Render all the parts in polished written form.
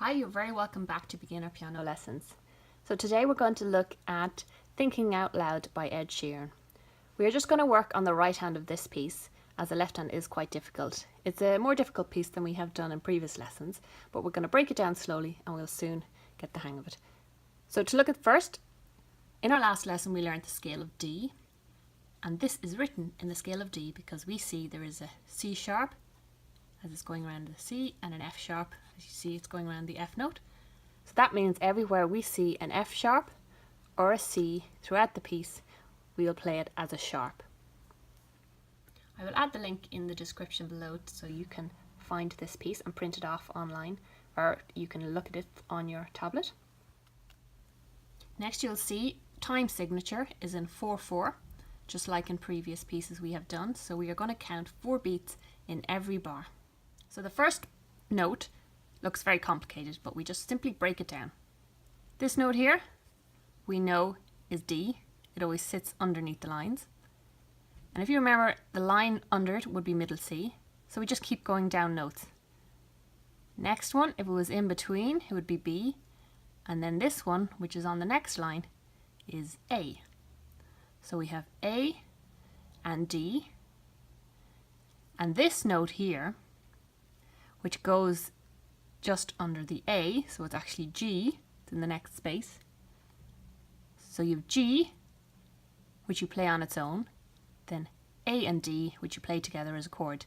Hi, you're very welcome back to Beginner Piano Lessons. So today we're going to look at Thinking Out Loud by Ed Sheeran. We are just going to work on the right hand of this piece, as the left hand is quite difficult. It's a more difficult piece than we have done in previous lessons, but we're going to break it down slowly and we'll soon get the hang of it. So to look at first, in our last lesson we learned the scale of D, and this is written in the scale of D because we see there is a C sharp as it's going around the C and an F sharp as you see it's going around the F note. So that means everywhere we see an F sharp or a C throughout the piece, we'll play it as a sharp. I will add the link in the description below so you can find this piece and print it off online, or you can look at it on your tablet. Next you'll see time signature is in 4/4, just like in previous pieces we have done. So we are going to count 4 beats in every bar. So the first note looks very complicated, but we just simply break it down. This note here we know is D. It always sits underneath the lines. And if you remember, the line under it would be middle C, so we just keep going down notes. Next one, if it was in between, it would be B, and then this one, which is on the next line, is A. So we have A and D, and this note here, which goes just under the A, so it's actually G, it's in the next space. So you have G, which you play on its own, then A and D, which you play together as a chord.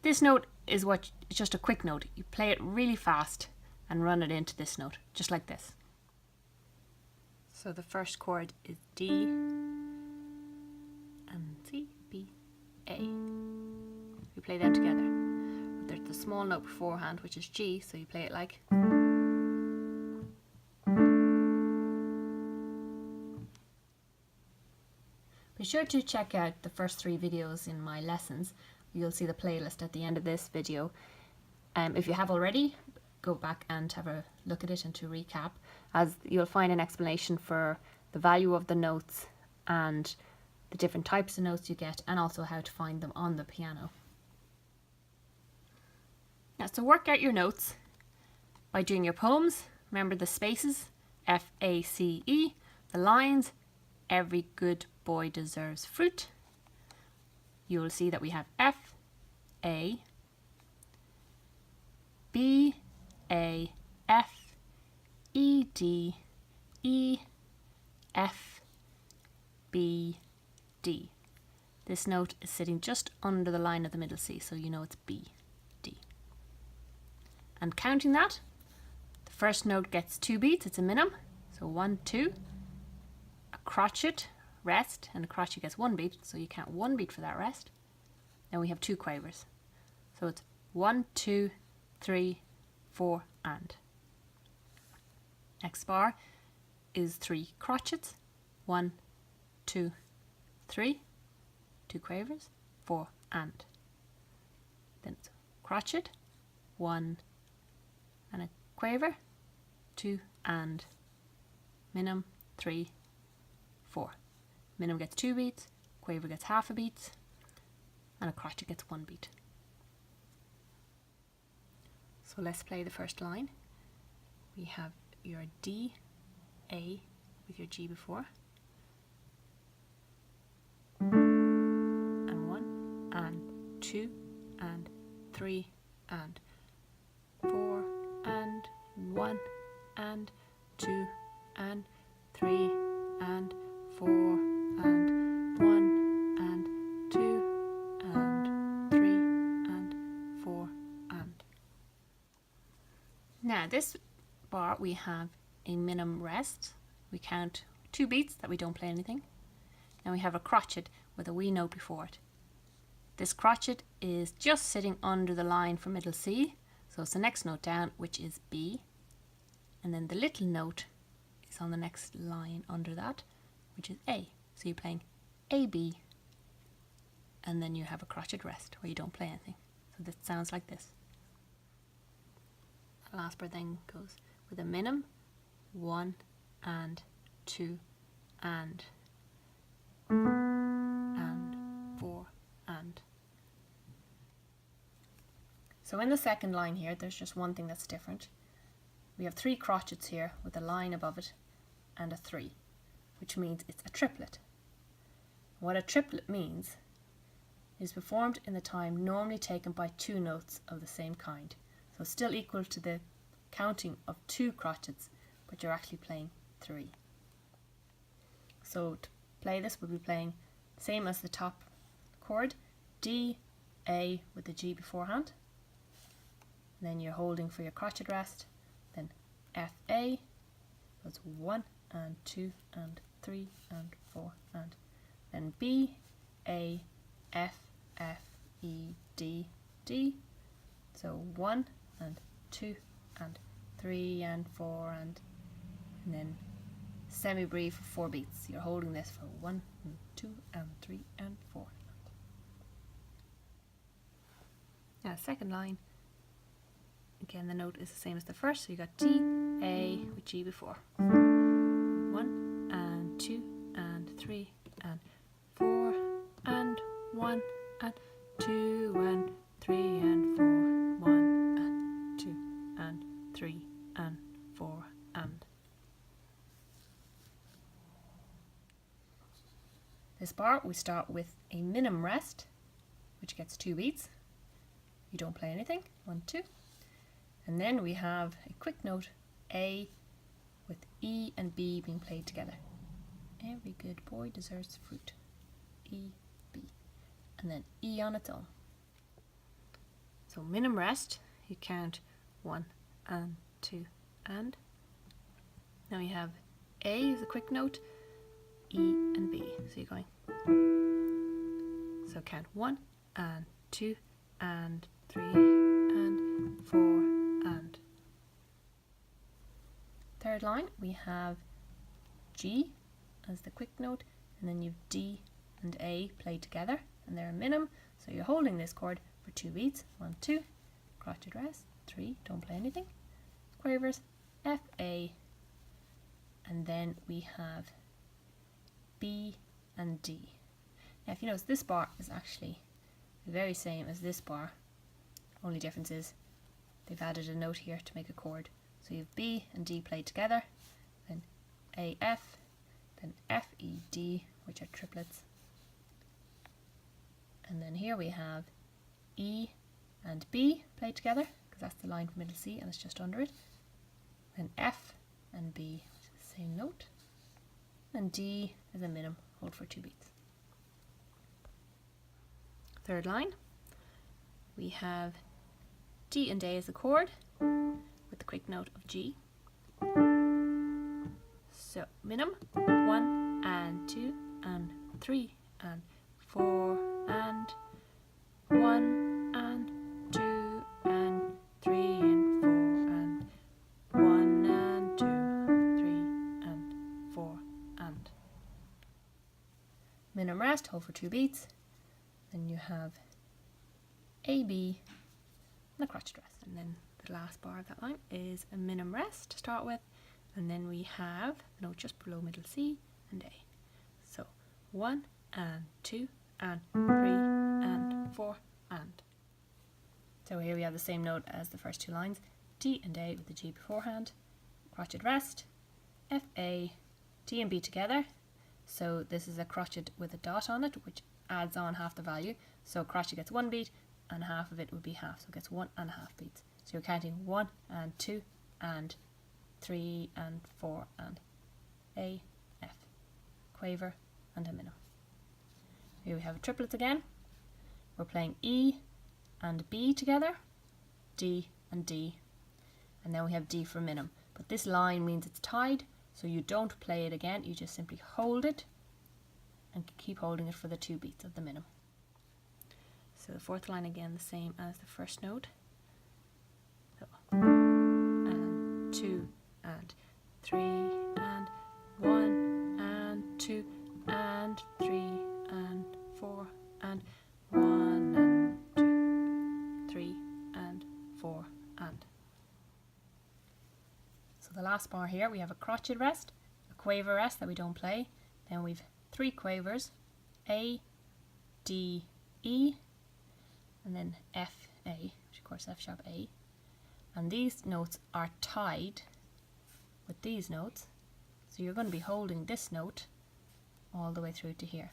This note is just a quick note. You play it really fast and run it into this note, just like this. So the first chord is D and C, B, A. You play them together. But there's the small note beforehand, which is G, so you play it like. Be sure to check out the first 3 videos in my lessons. You'll see the playlist at the end of this video. If you have already, go back and have a look at it and to recap, as you'll find an explanation for the value of the notes and the different types of notes you get, and also how to find them on the piano. Now, so work out your notes by doing your poems. Remember the spaces, F, A, C, E, the lines, every good boy deserves fruit. You will see that we have F, A, B, A, F, E, D, E, F, B, D. This note is sitting just under the line of the middle C, so you know it's B, D. And counting that, the first note gets 2 beats, it's a minim, so 1, 2, a crotchet, rest, and the crotchet gets 1 beat, so you count 1 beat for that rest. Then we have 2 quavers, so it's 1, 2, 3, 4, and. Next bar is 3 crotchets, 1, 2, 3, 2 quavers, 4, and. Then it's crotchet, 1, and a quaver, 2, and, minim, 3, 4. Minim gets 2 beats, quaver gets half a beat, and a crotchet gets 1 beat. So let's play the first line. We have your D, A with your G before, and 1, and 2, and 3, and 4, and 1, and 2, and 3, and 4, and 1, and 2, and 3, and 4, and. Now this bar we have a minim rest. We count 2 beats that we don't play anything. Then we have a crotchet with a wee note before it. This crotchet is just sitting under the line for middle C, so it's the next note down, which is B, and then the little note is on the next line under that, which is A. So you're playing A, B, and then you have a crotchet rest where you don't play anything. So this sounds like this. The last bar then goes with a minim, 1, and 2, and 4, and. So in the second line here, there's just one thing that's different. we have 3 crotchets here with a line above it and a 3, which means it's a triplet. What a triplet means is performed in the time normally taken by 2 notes of the same kind. So still equal to the counting of 2 crotchets, but you're actually playing 3. So to play this, we'll be playing same as the top chord, D, A with the G beforehand. And then you're holding for your crotchet rest, then F, A, that's 1 and 2 and 3 and 4, and then B, A, F, F, E, D, D. So 1 and 2 and 3 and 4 and then semi-breve for 4 beats. You're holding this for 1 and 2 and 3 and 4. Now second line, again the note is the same as the first, so you got D, A with G before. 1 and 2 and 3 and 4 and 1 and 2 and 3 and 4, 1 and 2 and 3 and 4 and. This bar we start with a minim rest, which gets 2 beats. You don't play anything, 1, 2. And then we have a quick note A with E and B being played together. Every good boy deserves fruit. E, B. And then E on its own. So minim rest, you count 1 and 2 and. Now you have A is a quick note, E and B. So you're going. So count 1 and 2 and 3 and 4 and. Third line we have G as the quick note, and then you've D and A played together, and they're a minim, so you're holding this chord for 2 beats, 1, 2, crotchet rest, 3, don't play anything, quavers, F, A, and then we have B and D. Now if you notice, this bar is actually the very same as this bar, only difference is they've added a note here to make a chord. So you have B and D played together, then A, F, then F, E, D, which are triplets. And then here we have E and B played together, because that's the line from middle C and it's just under it. Then F and B, which is the same note. And D is a minim, hold for 2 beats. Third line, we have D and A as the chord, with the quick note of G. So minim, 1 and 2 and 3 and 4 and 1 and 2 and 3 and 4 and 1 and 2, 3 and 4 and. Minim rest, hold for 2 beats. Then you have A, B, and a crotchet rest. And then the last bar of that line is a minim rest to start with, and then we have the note just below middle C and A. So 1 and 2 and 3 and 4 and. So here we have the same note as the first 2 lines, D and A with the G beforehand, crotchet rest, F, A, D and B together. So this is a crotchet with a dot on it, which adds on half the value. So crotchet gets 1 beat and half of it would be half, so it gets 1 and a half beats. So you're counting 1 and 2 and 3 and 4 and A, F, quaver and a minim. Here we have triplets again. We're playing E and B together, D and D, and then we have D for minim. But this line means it's tied, so you don't play it again, you just simply hold it and keep holding it for the 2 beats of the minim. So the fourth line again the same as the first note. So, and 2 and 3 and 1 and 2 and 3 and 4 and 1 and 2, 3 and 4 and. So the last bar here we have a crotchet rest, a quaver rest that we don't play, then we've 3 quavers, A, D, E, and then F, A, which of course F sharp A, and these notes are tied with these notes. So you're going to be holding this note all the way through to here.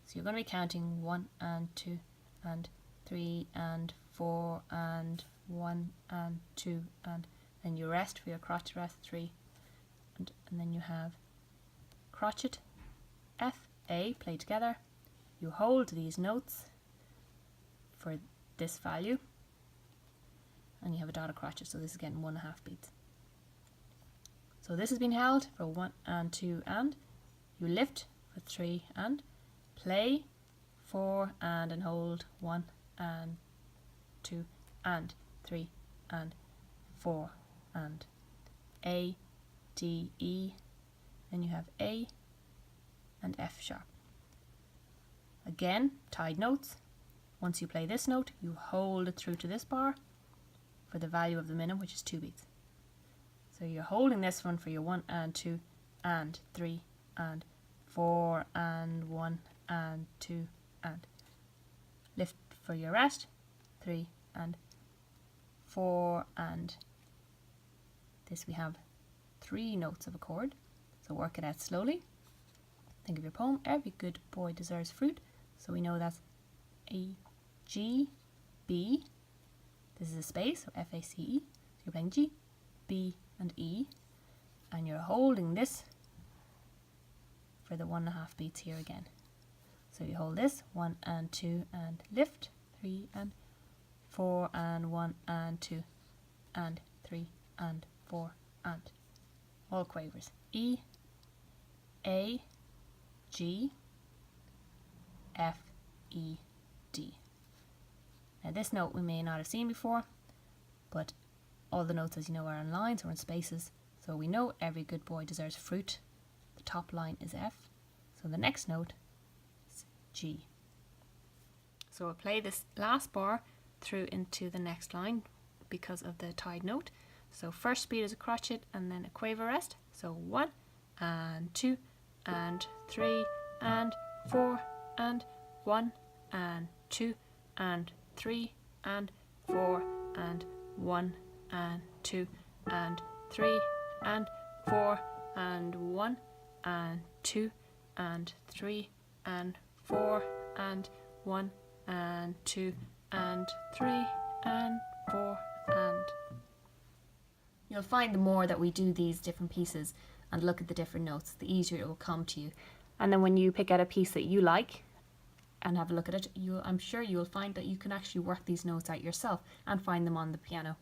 So you're going to be counting 1 and 2 and 3 and 4 and 1 and 2, and then you rest for your crotchet rest 3, and then you have crotchet F, A, play together. You hold these notes for this value, and you have a dotted crotchet, so this is getting 1.5 beats. So this has been held for 1 and 2 and, you lift for 3 and, play 4 and hold 1 and 2 and 3 and 4 and, A, D, E, then you have A and F sharp. Again, tied notes. Once you play this note, you hold it through to this bar for the value of the minute, which is 2 beats. So you're holding this one for your 1 and 2 and 3 and 4 and 1 and 2 and, lift for your rest 3 and 4 and, this we have 3 notes of a chord. So work it out slowly. Think of your poem. Every good boy deserves fruit. So we know that's A, G, B. This is a space, so F, A, C, E. So you're playing G, B and E, and you're holding this for the 1.5 beats here again. So you hold this 1 and 2 and lift 3 and 4 and 1 and 2 and 3 and 4 and, all quavers. E, A, G, F, E, D. Now this note we may not have seen before, but all the notes, as you know, are in lines or in spaces. So we know every good boy deserves fruit. The top line is F. So the next note is G. So we'll play this last bar through into the next line because of the tied note. So first beat is a crotchet and then a quaver rest. So 1 and 2 and 3 and 4 and 1 and 2 and 3 and 4 and 1 and 2 and 3 and 4 and 1 and 2 and 3 and 4 and 1 and 2 and 3 and 4 and. You'll find the more that we do these different pieces and look at the different notes, the easier it will come to you. And then when you pick out a piece that you like and have a look at it, I'm sure you'll find that you can actually work these notes out yourself and find them on the piano.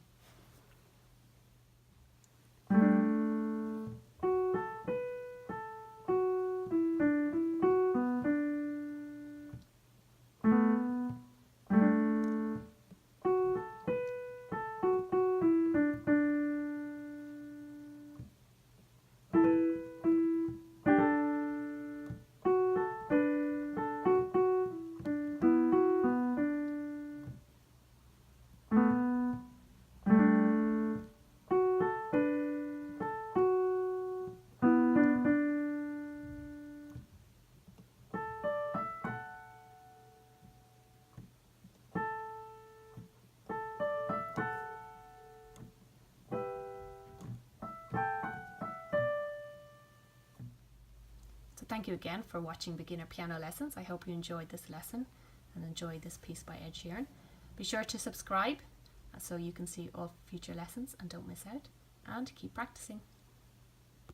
So thank you again for watching Beginner Piano Lessons. I hope you enjoyed this lesson and enjoyed this piece by Ed Sheeran. Be sure to subscribe so you can see all future lessons and don't miss out, and keep practicing.